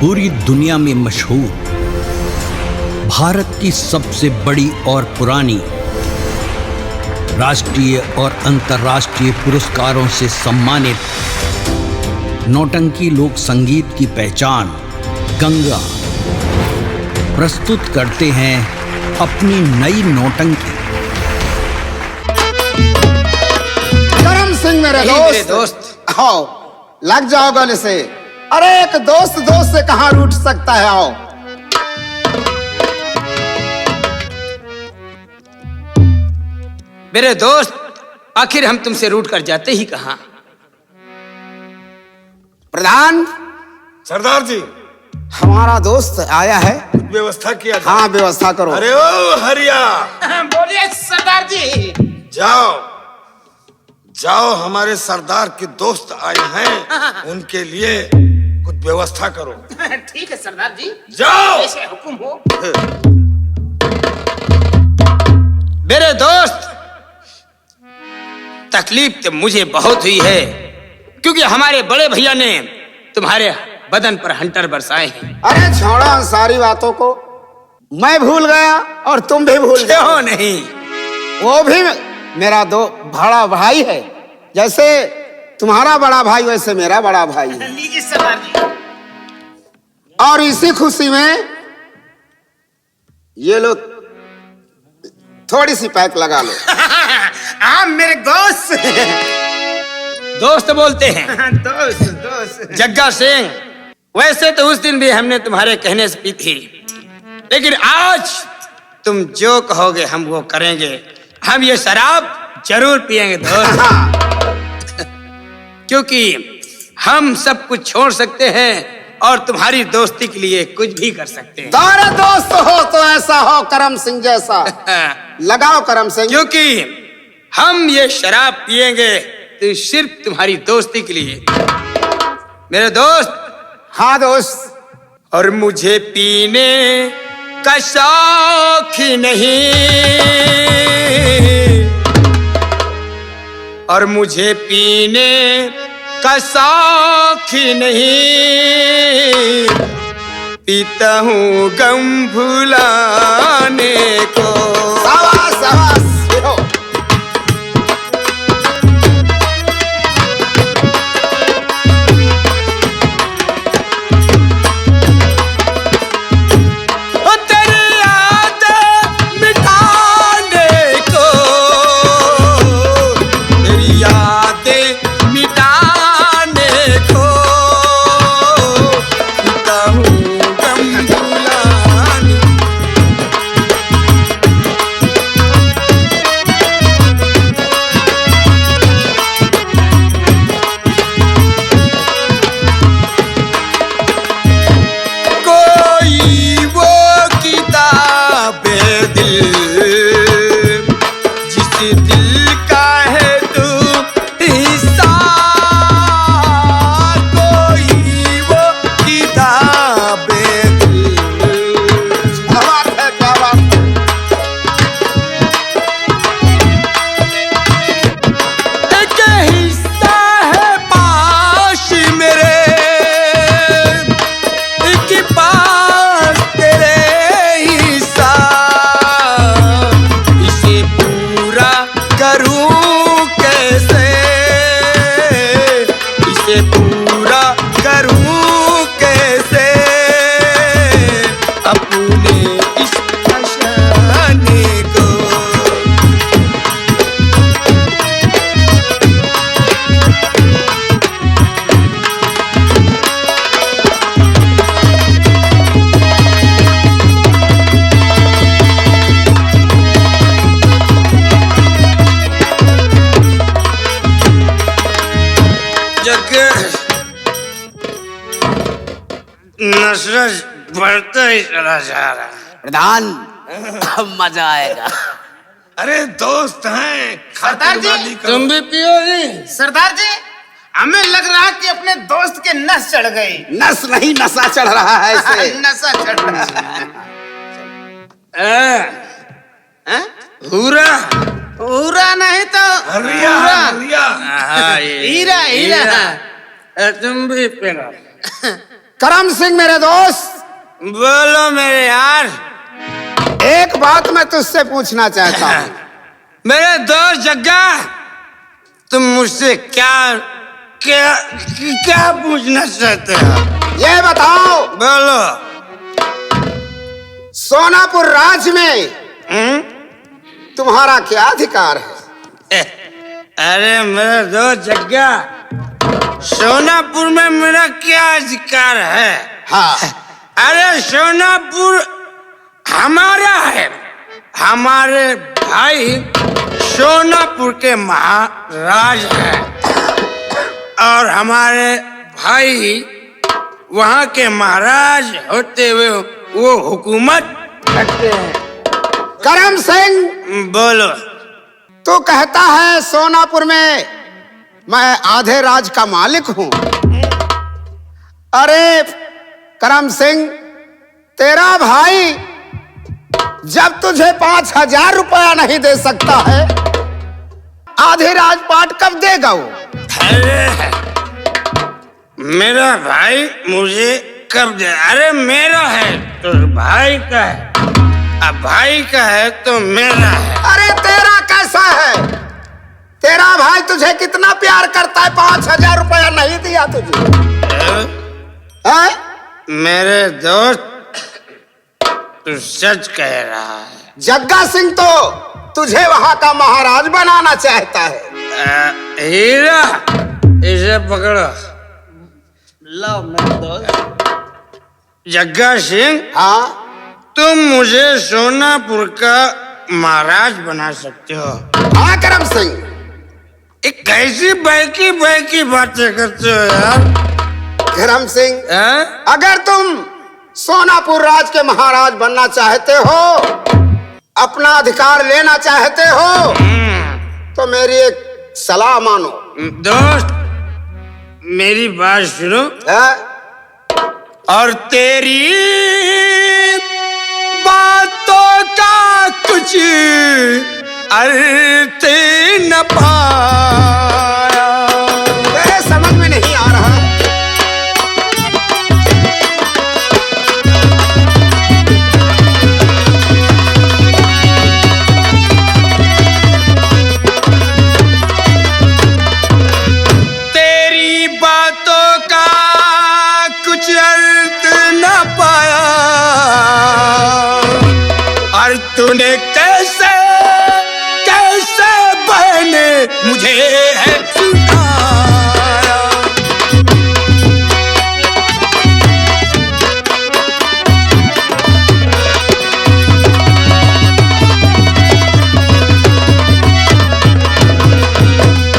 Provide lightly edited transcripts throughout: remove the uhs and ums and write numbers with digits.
पूरी दुनिया में मशहूर, भारत की सबसे बड़ी और पुरानी, राष्ट्रीय और अंतर्राष्ट्रीय पुरस्कारों से सम्मानित नौटंकी लोक संगीत की पहचान गंगा प्रस्तुत करते हैं अपनी नई नौटंकी। करम सिंह मेरे दोस्त, आओ लग जाओ गले से। अरे एक दोस्त से कहां रूठ सकता है, आओ। मेरे दोस्त, आखिर हम तुमसे रूठ कर जाते ही कहां। प्रधान, सरदार जी, हमारा दोस्त आया है, व्यवस्था किया जाए। हाँ व्यवस्था करो। अरे ओ हरिया, बोलिए सरदार जी। जाओ जाओ, हमारे सरदार के दोस्त आए हैं, उनके लिए कुछ व्यवस्था करो। ठीक है सरदार जी, जाओ। जैसे हुक्म हो। मेरे दोस्त, तकलीफ तो मुझे बहुत हुई है, क्योंकि हमारे बड़े भैया ने तुम्हारे बदन पर हंटर बरसाए हैं। अरे छोड़ो उन सारी बातों को, मैं भूल गया और तुम भी भूल गए। क्यों नहीं? वो भी मेरा बड़ा भाई है, जैसे तुम्हारा बड़ा भाई वैसे मेरा बड़ा भाई है। लीजिए सरदार जी। और इसी खुशी में ये लो, थोड़ी सी पैक लगा लो। आप मेरे दोस्त दोस्त बोलते हैं। दोस्त जग्गा सिंह, वैसे तो उस दिन भी हमने तुम्हारे कहने से पी थी, लेकिन आज तुम जो कहोगे हम वो करेंगे। हम ये शराब जरूर पिएंगे दोस्त। क्योंकि हम सब कुछ छोड़ सकते हैं और तुम्हारी दोस्ती के लिए कुछ भी कर सकते हैं। तारे दोस्त हो तो ऐसा हो करम सिंह जैसा। लगाओ करम सिंह। क्योंकि हम ये शराब पिएंगे तो सिर्फ तुम्हारी दोस्ती के लिए, मेरे दोस्त। हाँ दोस्त। और मुझे पीने का शौक ही नहीं, और मुझे पीने का शौक ही नहीं, पीता हूँ गम भुलाने को। शाबाश शाबाश। बढ़ता ही चला जा रहा। प्रधान, मजा आएगा। अरे दोस्त हैं, सरदार जी तुम भी पियोगे? सरदार जी, हमें लग रहा कि अपने दोस्त के नस चढ़ गई। नस नहीं, नशा चढ़ रहा है इसे। नशा चढ़ रहा है। पूरा पूरा नहीं तो हरिया हरिया। हीरा हीरा। तुम भी पिला। करम सिंह मेरे दोस्त, बोलो मेरे यार। एक बात मैं तुझसे पूछना चाहता हूँ। मेरे दोस्त जग्गा, तुम मुझसे क्या क्या क्या पूछना चाहते हो? ये बताओ, बोलो। सोनापुर राज्य में तुम्हारा क्या अधिकार है? अरे मेरे दोस्त जग्गा, सोनापुर में मेरा क्या अधिकार है? हाँ, अरे सोनापुर हमारा है। हमारे भाई सोनापुर के महाराज हैं और हमारे भाई वहाँ के महाराज होते हुए वो हुकूमत करते हैं। करम सिंह, बोलो। तू कहता है सोनापुर में मैं आधे राज का मालिक हूं। अरे करम सिंह, तेरा भाई जब तुझे 5,000 रुपया नहीं दे सकता है, आधे राजपाट कब देगा वो? अरे मेरा भाई मुझे कब दे? अरे मेरा है तो भाई का है, अब भाई का है तो मेरा है। अरे तेरा कैसा है? तेरा भाई तुझे कितना प्यार करता है, 5,000 रुपया नहीं दिया तुझे? है? मेरे दोस्त, तू सच कह रहा है। जग्गा सिंह तो तुझे वहां का महाराज बनाना चाहता है। हीरा, इसे पकड़ो। लो मेरे दोस्त। जग्गा सिंह, हाँ, तुम मुझे सोनापुर का महाराज बना सकते हो। हाँ करम सिंह, एक कैसी बहकी बहकी बातें करते हो यार? करम सिंह, हैं? अगर तुम सोनापुर राज के महाराज बनना चाहते हो, अपना अधिकार लेना चाहते हो, तो मेरी एक सलाह मानो। दोस्त, मेरी बात सुनो है? और तेरी बातों का कुछ अर्थ न पाया। मेरे समझ में नहीं आ रहा। तेरी बातों का कुछ अर्थ न पाया और तूने कैसे कैसे बहने मुझे है सुनाया।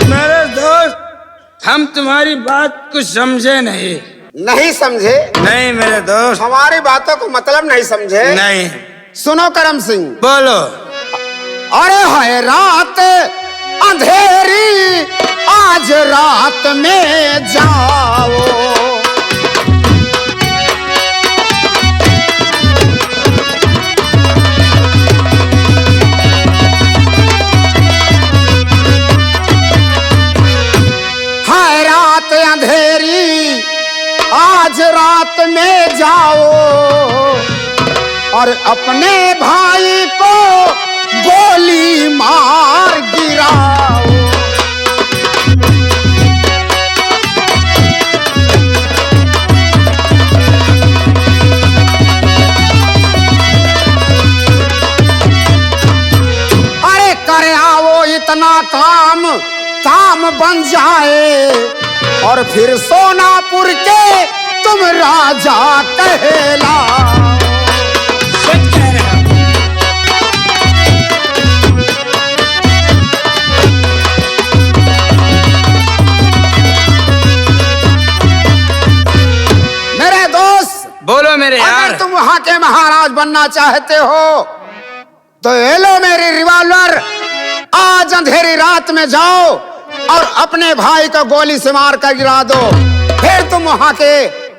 मेरे दोस्त, हम तुम्हारी बात कुछ समझे नहीं। नहीं समझे? नहीं मेरे दोस्त, हमारी बातों को मतलब नहीं समझे? नहीं। सुनो करम सिंह, बोलो। अरे है रात अंधेरी, आज रात में जाओ। है रात अंधेरी, आज रात में जाओ और अपने भाई को गोली मार गिराओ। अरे कर आओ इतना काम, काम बन जाए और फिर सोनापुर के तुम राजा कहलाओ। सच कह रहा हूं। मेरे दोस्त, बोलो मेरे यार। अगर तुम वहां के महाराज बनना चाहते हो तो ये लो मेरी रिवॉल्वर, आज अंधेरी रात में जाओ और अपने भाई को गोली से मार कर गिरा दो, फिर तुम वहां के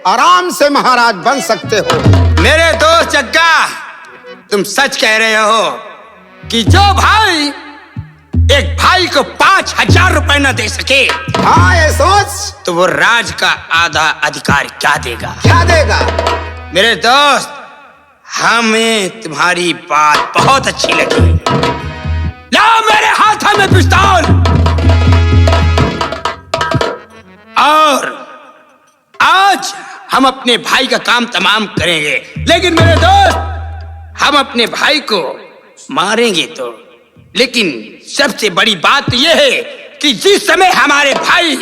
आराम से महाराज बन सकते हो। मेरे दोस्त जग्गा, तुम सच कह रहे हो कि जो भाई एक भाई को 5,000 रुपए न दे सके हाँ, ये सोच। तो वो राज का आधा अधिकार क्या देगा? क्या देगा? मेरे दोस्त, हमें तुम्हारी बात बहुत अच्छी लगी। लाओ मेरे हाथों में पिस्तौल और आज हम अपने भाई का काम तमाम करेंगे। लेकिन मेरे दोस्त, हम अपने भाई को मारेंगे तो, लेकिन सबसे बड़ी बात यह है कि जिस समय हमारे भाई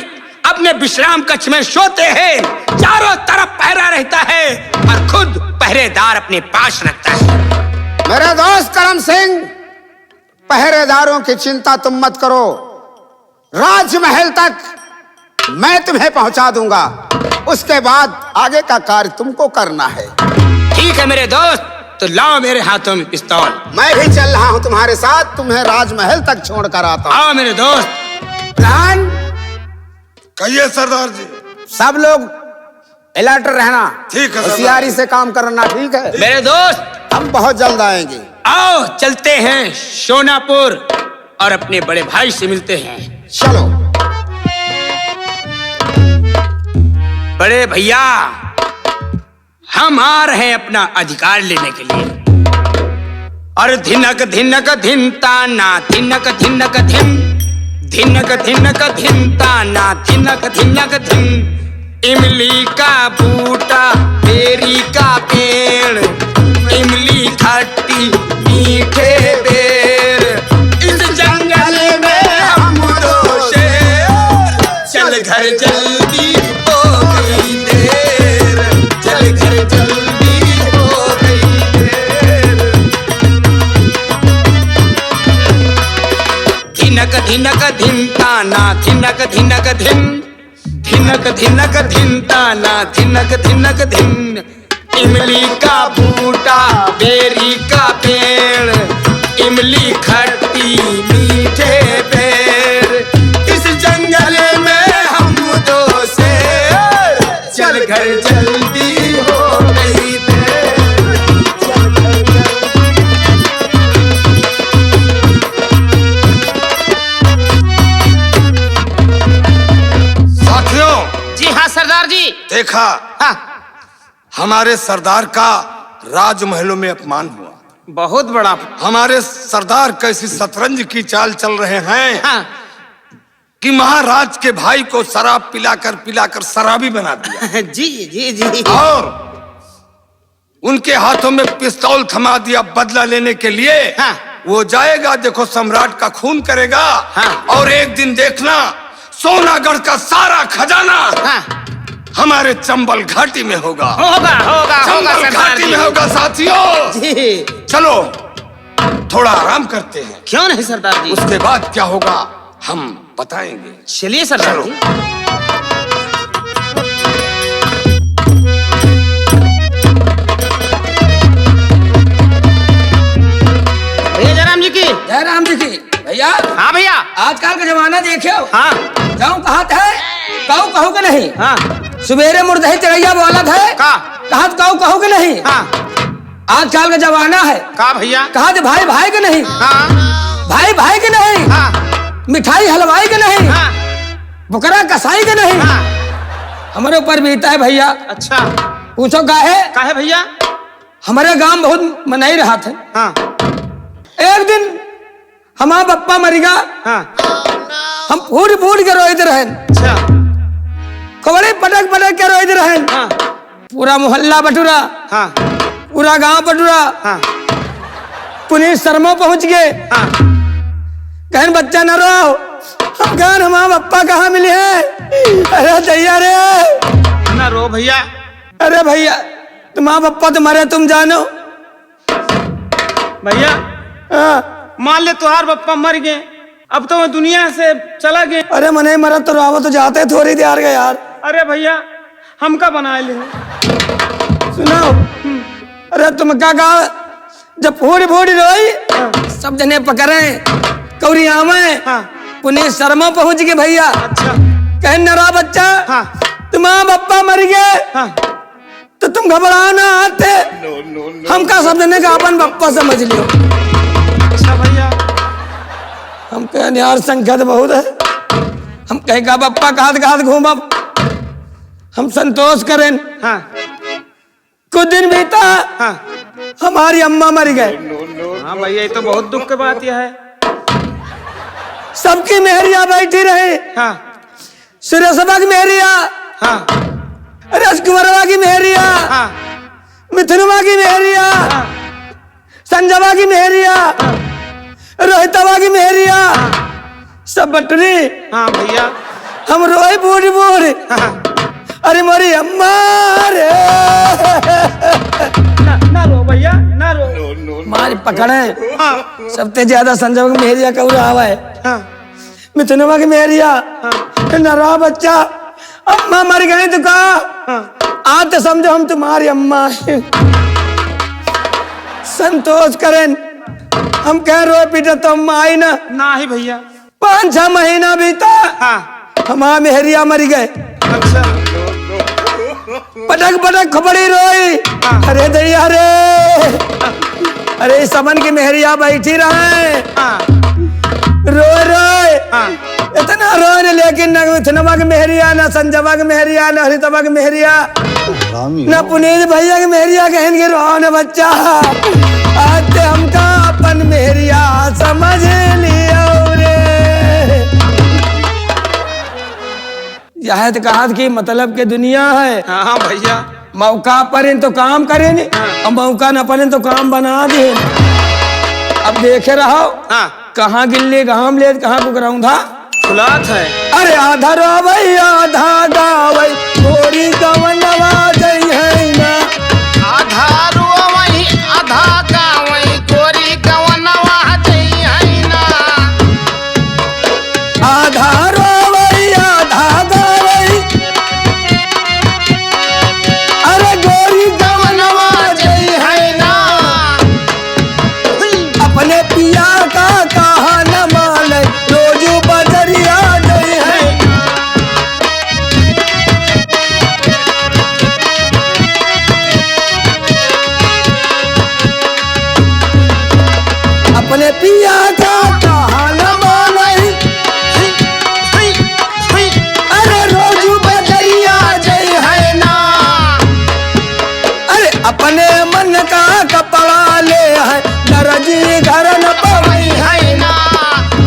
अपने विश्राम कक्ष में सोते हैं, चारों तरफ पहरा रहता है और खुद पहरेदार अपने पास रखता है। मेरे दोस्त करम सिंह, पहरेदारों की चिंता तुम मत करो। राजमहल तक मैं तुम्हें पहुंचा दूंगा। उसके बाद आगे का कार्य तुमको करना है। ठीक है मेरे दोस्त, तो लाओ मेरे हाथों में पिस्तौल। मैं भी चल रहा हूं तुम्हारे साथ, तुम्हें राजमहल तक छोड़ कर आता हूं। आओ मेरे दोस्त। प्लान कहिए सरदार जी। सब लोग अलर्ट रहना। ठीक है सरदार। होशियारी से काम करना, ठीक है? मेरे दोस्त, हम बहुत जल्द आएंगे। आओ चलते हैं सोनापुर और अपने बड़े भाई से मिलते हैं। चलो। बड़े भैया, हम आ रहे हैं अपना अधिकार लेने के लिए। और धिनक धिनक धिनता ना धिनक धिनक धिन, धिनक धिनक धिनता ना धिनक धिनक धिन। इमली का बूटा, बेरी का पेड़, इमली खट्टी मीठे बेर, इस जंगल में हम दो शेर, चल घर जल्दी हो गई देर, चल घर जल्दी हो गई देर। धिनक धिनक धिनता ना धिनक धिनक धिन, धिनक धिनक धिनता ना धिनक धिनक धिन। इमली का बूटा, बेरी का पेड़, इमली खट्टी मीठे पेड़, इस जंगल में हम दो शेर, चल घर जल्दी हो गई देर, चल घर साथियों, जी हाँ सरदार जी। देखा, हाँ, हमारे सरदार का राजमहलों में अपमान हुआ। बहुत बड़ा। हमारे सरदार कैसी शतरंज की चाल चल रहे हैं हाँ, कि महाराज के भाई को शराब पिलाकर शराबी बना दिया जी जी जी। और उनके हाथों में पिस्तौल थमा दिया बदला लेने के लिए। हाँ। वो जाएगा, देखो सम्राट का खून करेगा। हाँ। और एक दिन देखना, सोनागढ़ का सारा खजाना हाँ, हमारे चंबल घाटी में होगा। होगा होगा होगा चंबल सरदार घाटी जी। में होगा साथियों। जी। चलो थोड़ा आराम करते हैं, क्यों नहीं सरदार जी? उसके बाद क्या होगा हम बताएंगे। चलिए सरदार चलो। जी। भैया जयराम जी की। जयराम जी की। भैया, हाँ भैया। आजकल का जमाना देखियो। हाँ जाऊं कहा है, कहू कहू के नहीं। हाँ। सवेरे मुर्दही चिड़ैया बोलत है, का? कहा कहू कहू के नहीं। हाँ। आजकल का जमाना है, का भैया? कहा भाई भाई के नहीं। हाँ भाई भाई के नहीं। हाँ मिठाई हलवाई के नहीं। हाँ बुकरा कसाई के नहीं। हाँ। हमारे ऊपर बीता है भैया। अच्छा, पूछो काहे? का है भैया? हमारे गांव बहुत मनाई रहा था। हाँ एक दिन हमारा पप्पा मरिगा, हाँ। हम फूट फूट के रोते रहे, अच्छा। कबड़े पटक पटक के रोते रहे। हाँ पूरा मोहल्ला बटुरा, हाँ पूरा गांव बटुरा। हाँ पुलिस शर्मा पहुंच गए। हाँ। कहन बच्चा न रो, हम कहन हमारा पप्पा कहाँ मिले हैं। अरे दैया रे, ना रो भैया। अरे भैया तुम्हारा पप्पा तो मरे, तुम जानो। भैया हाँ। मान ले तुहार पप्पा मर गए, अब तो मैं दुनिया से चला गए। अरे मने मरा तो रावत तो जाते थोड़ी देर गए यार। अरे भैया हमका बना ले। सुनाओ। अरे तुम क्या कहा, जब फूड़ी फूड़ी रोई सब जने पकड़े कौरिया में। हाँ। पुलिस शर्मा पहुंच गए भैया। अच्छा। कहन नरा बच्चा, हाँ। तुम्हारा पप्पा मर गए। हाँ। तो तुम घबराना आते। हमका सब जने का अपन पप्पा समझ लियो। अच्छा भैया। हम कहें यार संख्या तो बहुत है, हम कहेगा बप्पा कहात घूमब, हम संतोष करें। हाँ कुछ दिन बीता, हाँ हमारी अम्मा मर गए। हाँ भैया ये तो बहुत दुख की बात यह है। सबकी मेहरिया बैठी रहे, हाँ सुरेशबा की मेहरिया, हाँ राजकुमारवा की मेहरिया, हाँ मिथुनवा की मेहरिया, संजवा की मेहरिया, रोहितवा की मेहरिया, सब बटरी। हाँ भैया हम रोए बूढ़ बूढ़, हाँ अरे मोरी अम्मा रे, ना रो भैया ना रो। मारी पकड़े। हाँ सबसे ज्यादा संजवा की मेहरिया का रहा है, हाँ मिथुनवा की मेहरिया, न रहा बच्चा, अम्मा मर गए तो कहा, आज तो समझो हम तुम्हारी अम्मा हैं। संतोष करें, हम कह रोए पीटे तो अम्मा आई ना ही भैया। 5-6 महीना बीता, हाँ हमारा मेहरिया मर गए। अच्छा पटक पटक खपड़ी रोई, अरे दैया रे, अरे समन की मेहरिया बैठी रहे, हाँ रोए रोए, हाँ इतना रोए, लेकिन न मिथुनवा की मेहरिया, न संजवा की मेहरिया, न हरितवा की मेहरिया, न पुनीत भैया की मेहरिया, कहेंगे रो न बच्चा, आज ते हमका अपन मेहरिया समझ लिया रे। यह तो कहा कि मतलब के दुनिया है, हाँ भैया। मौका पर तो काम करें, और मौका न पड़े तो काम बना दे। अब देखे रहो, हाँ कहाँ गिल्ली घाम ले, कहाँ कुकराऊं था, खुलात है। अरे आधा रोवई आधा गावई, गोरी गवनवा गई है ना, आधा रोवई आधा गावई, गोरी गवनवा जई है ना। आधा रोवई आधा गावई, अरे गोरी गवनवा गई है ना, अपने पिया का कहा न माने, रोजू बजरिया गई है। अपने पिया का कहा न माने, अरे रोजू बजरिया जय है ना, अरे अपने मन का कपड़ा ले है, दर्जी घर न पवई है ना,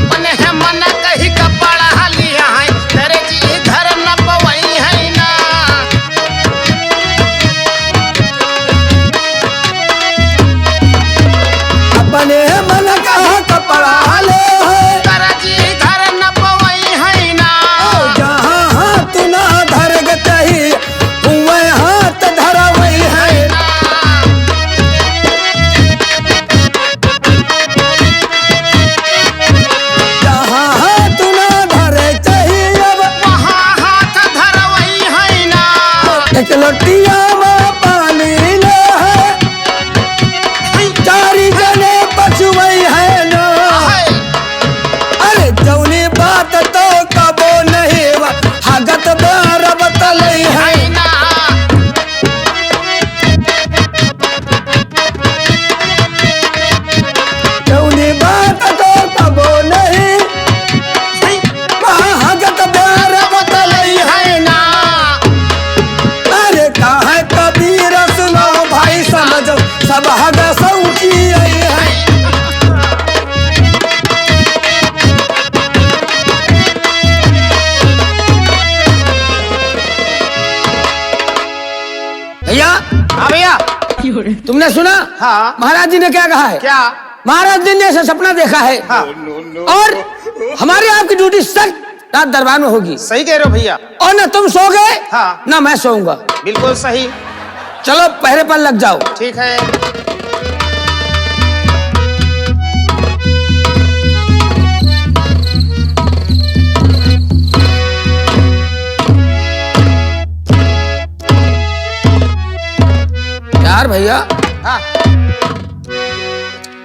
मन है मन कही कपड़ा लिया है, दर्जी घर न पवई है ना। अपने मन का कपड़ा ले है, दर्जी घर न पवई है ना। जहाँ हाथ ना धर चाहिए, वह हाथ धरवई है ना। जहाँ हाथ ना धरे चाहिए, वहाँ हाथ धरवई है ना। एक लोटिया में पानी ले है, चारी जने पछुई है ना, अरे जौनी बात तो कबो नहीं वा, हगत बार बतलई है। है ना। जौनी बात तो कबो नहीं, वहाँ हगत बार बतलई है। है ना। अरे काहे कबीर सुनो भाई समझो, सब हग सौखी है। भैया हाँ भैया। तुमने सुना? हाँ। महाराज जी ने क्या कहा है? क्या? महाराज जी ने ऐसा सपना देखा है, हाँ। और हमारी आपकी ड्यूटी सख्त रात दरबार में होगी, सही कह रहे हो भैया। और न तुम सोओगे हाँ। न मैं सोऊंगा। बिल्कुल सही। चलो पहरे पर लग जाओ। ठीक है। यार भैया, हाँ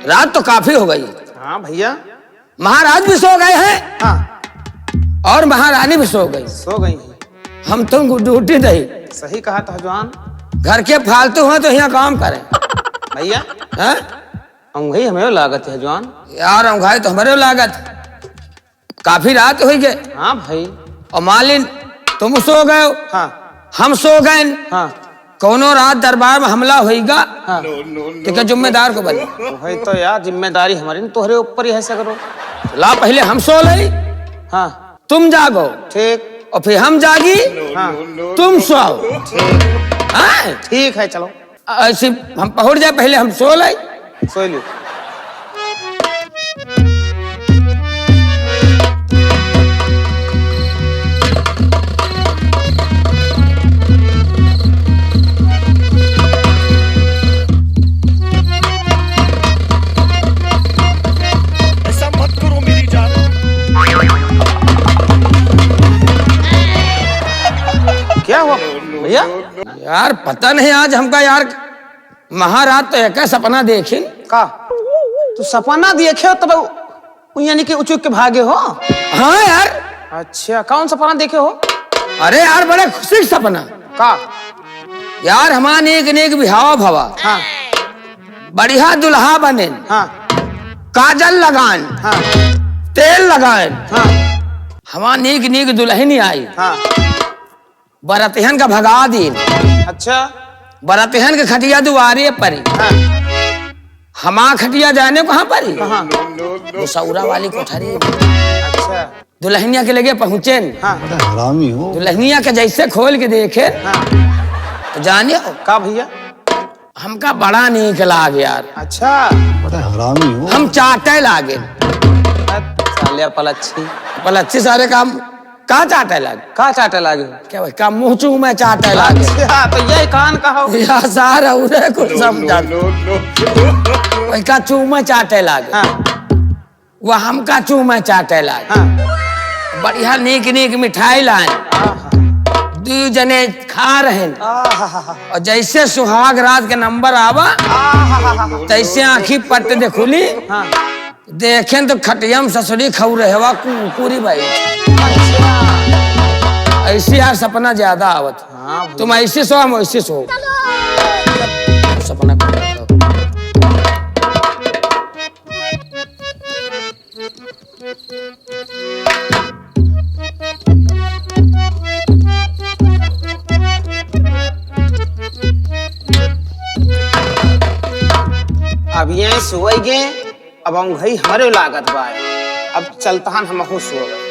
रात तो काफी हो गई, हाँ भैया। महाराज भी सो गए हैं हाँ और महारानी भी सो गई, सो गई। हम तुम ड्यूटी नहीं, सही कहा था जवान। घर के फालतू हैं तो यहाँ काम करें। भैया हैं? अंगही हमें लागत है जवान। यार अंघाई तो हमारे लागत, काफी रात हो गए। हाँ भाई। और मालिन तुम सो गए हो, हाँ हम सो गए। हाँ कोनो रात दरबार में हमला होएगा हाँ। तो क्या जिम्मेदार को बने? वही तो यार जिम्मेदारी हमारी न, तोहरे ऊपर ही है सगरो। ला पहले हम सो ले, हाँ तुम जागो, ठीक। और फिर हम जागी, हाँ तुम सोओ। हाँ? ठीक है चलो। ऐसे हम पहुंच जाए, पहले हम सो ले। सो ली। ऐसा मत करो मेरी जान। क्या हुआ भैया? यार पता नहीं आज हमका यार महाराज तो एक सपना देखी। का तू सपना देखे हो तब यानी कि उचुक के भागे हो? हाँ यार। अच्छा कौन सपना देखे हो? अरे यार बड़े खुशी का सपना। का? यार हमारा नेक नेक बिहावा भवा, हाँ बढ़िया दुल्हा बने, हाँ काजल लगान, हाँ तेल लगान, हाँ हमारा नेक नेक दुल्हनी आई, हाँ। बरतिहन का भगा दिन, अच्छा बरतिहन के खटिया दुआरे परी, हाँ हमारा खटिया जाने कहाँ परी? कहाँ? वो सौरा वाली कोठरी। अच्छा दुल्हनिया के लगे पहुंचे, हाँ हरामी हो। दुल्हनिया के जैसे खोल के देखे हाँ। तो जाने का भैया? हमका बड़ा नीक लाग यार। अच्छा हरामी हो। हम चाटे लागे, साले पलच्छी। पलच्छी सारे काम कहाँ चाटे लागे? का चाटे लागे? क्या भाई का मुँह चू में चाटे लागे? अच्छा तो यही कान का हो? या सारा उन्हें कुछ समझा वही का चू में चाटे लागे, हाँ वह हमका चू में चाटे लागे। हाँ बढ़िया नीक नीक मिठाई लाए, दो जने खा रहे, और जैसे सुहाग रात के नंबर आवा तैसे आंखी पट दे खुली, हाँ। देखें तो खटियम ससुरी खऊ रहेवा पूरी भाई। ऐसे यार सपना ज्यादा आवत। हाँ तुम ऐसे सो हम ऐसे सो सपना कर। अब ये सोएगे, अब हम भाई हमारे लागत बा, अब चलता हम हो सो गए।